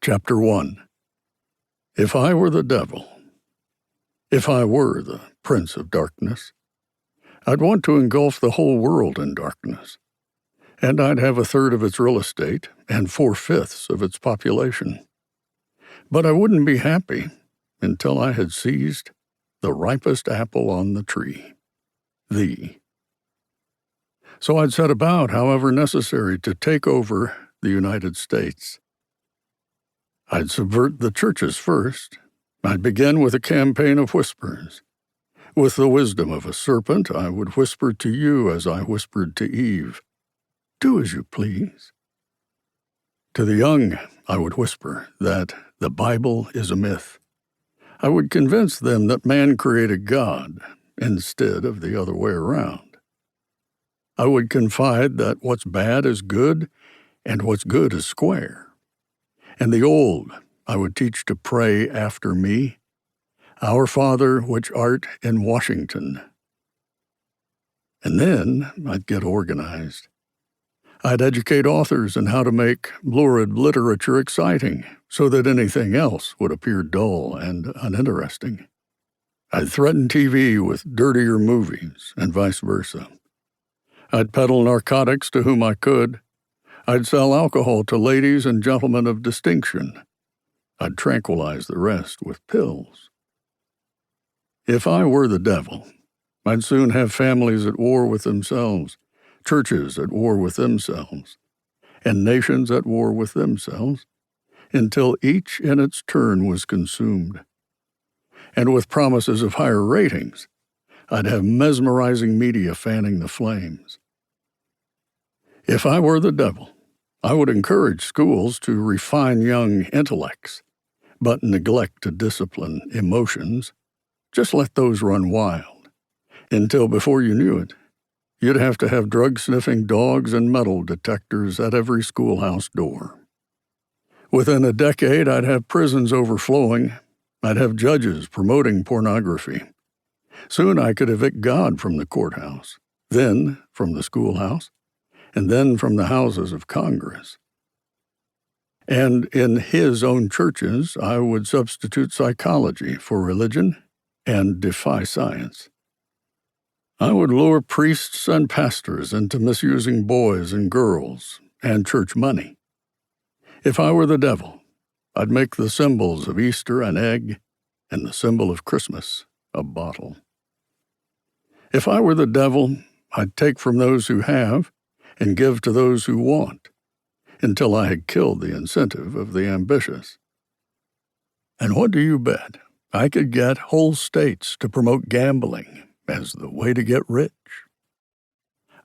Chapter 1. If I were the devil, if I were the prince of darkness, I'd want to engulf the whole world in darkness, and I'd have 1/3 of its real estate and 4/5 of its population. But I wouldn't be happy until I had seized the ripest apple on the tree, thee. So I'd set about, however necessary, to take over the United States. I'd subvert the churches first. I'd begin with a campaign of whispers. With the wisdom of a serpent, I would whisper to you as I whispered to Eve, "Do as you please." To the young, I would whisper that the Bible is a myth. I would convince them that man created God instead of the other way around. I would confide that what's bad is good and what's good is square. And the old I would teach to pray after me, "Our Father which art in Washington." And then I'd get organized. I'd educate authors in how to make lurid literature exciting so that anything else would appear dull and uninteresting. I'd threaten TV with dirtier movies and vice versa. I'd peddle narcotics to whom I could. I'd sell alcohol to ladies and gentlemen of distinction. I'd tranquilize the rest with pills. If I were the devil, I'd soon have families at war with themselves, churches at war with themselves, and nations at war with themselves, until each in its turn was consumed. And with promises of higher ratings, I'd have mesmerizing media fanning the flames. If I were the devil, I would encourage schools to refine young intellects, but neglect to discipline emotions. Just let those run wild, until before you knew it, you'd have to have drug-sniffing dogs and metal detectors at every schoolhouse door. Within a decade, I'd have prisons overflowing. I'd have judges promoting pornography. Soon I could evict God from the courthouse, then from the schoolhouse, and then from the houses of Congress. And in his own churches, I would substitute psychology for religion and defy science. I would lure priests and pastors into misusing boys and girls and church money. If I were the devil, I'd make the symbols of Easter an egg and the symbol of Christmas a bottle. If I were the devil, I'd take from those who have and give to those who want, until I had killed the incentive of the ambitious. And what do you bet? I could get whole states to promote gambling as the way to get rich.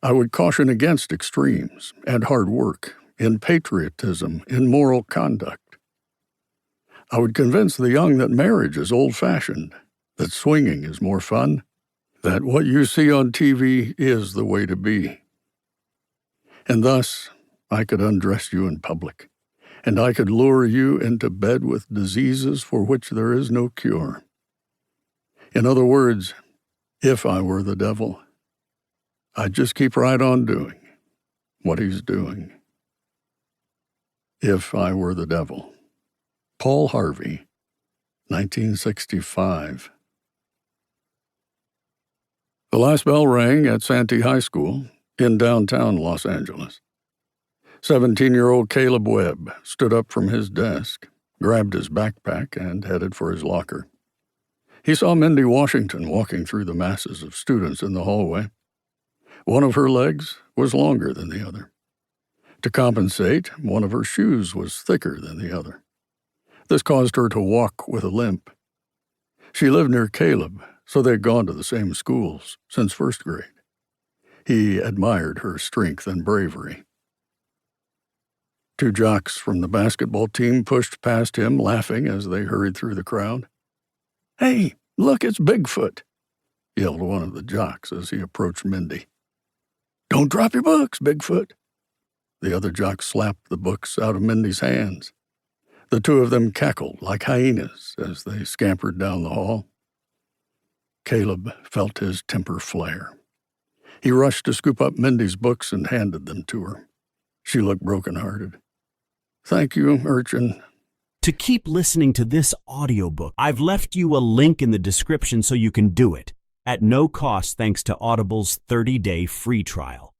I would caution against extremes and hard work, in patriotism, in moral conduct. I would convince the young that marriage is old-fashioned, that swinging is more fun, that what you see on TV is the way to be. And thus, I could undress you in public, and I could lure you into bed with diseases for which there is no cure. In other words, if I were the devil, I'd just keep right on doing what he's doing. If I were the devil. Paul Harvey, 1965. The last bell rang at Santee High School in downtown Los Angeles. 17-year-old Caleb Webb stood up from his desk, grabbed his backpack, and headed for his locker. He saw Mindy Washington walking through the masses of students in the hallway. One of her legs was longer than the other. To compensate, one of her shoes was thicker than the other. This caused her to walk with a limp. She lived near Caleb, so they'd gone to the same schools since first grade. He admired her strength and bravery. 2 jocks from the basketball team pushed past him, laughing as they hurried through the crowd. "Hey, look, it's Bigfoot," yelled one of the jocks as he approached Mindy. "Don't drop your books, Bigfoot." The other jock slapped the books out of Mindy's hands. The 2 of them cackled like hyenas as they scampered down the hall. Caleb felt his temper flare. He rushed to scoop up Mindy's books and handed them to her. She looked broken-hearted. "Thank you, urchin." To keep listening to this audiobook, I've left you a link in the description so you can do it at no cost thanks to Audible's 30-day free trial.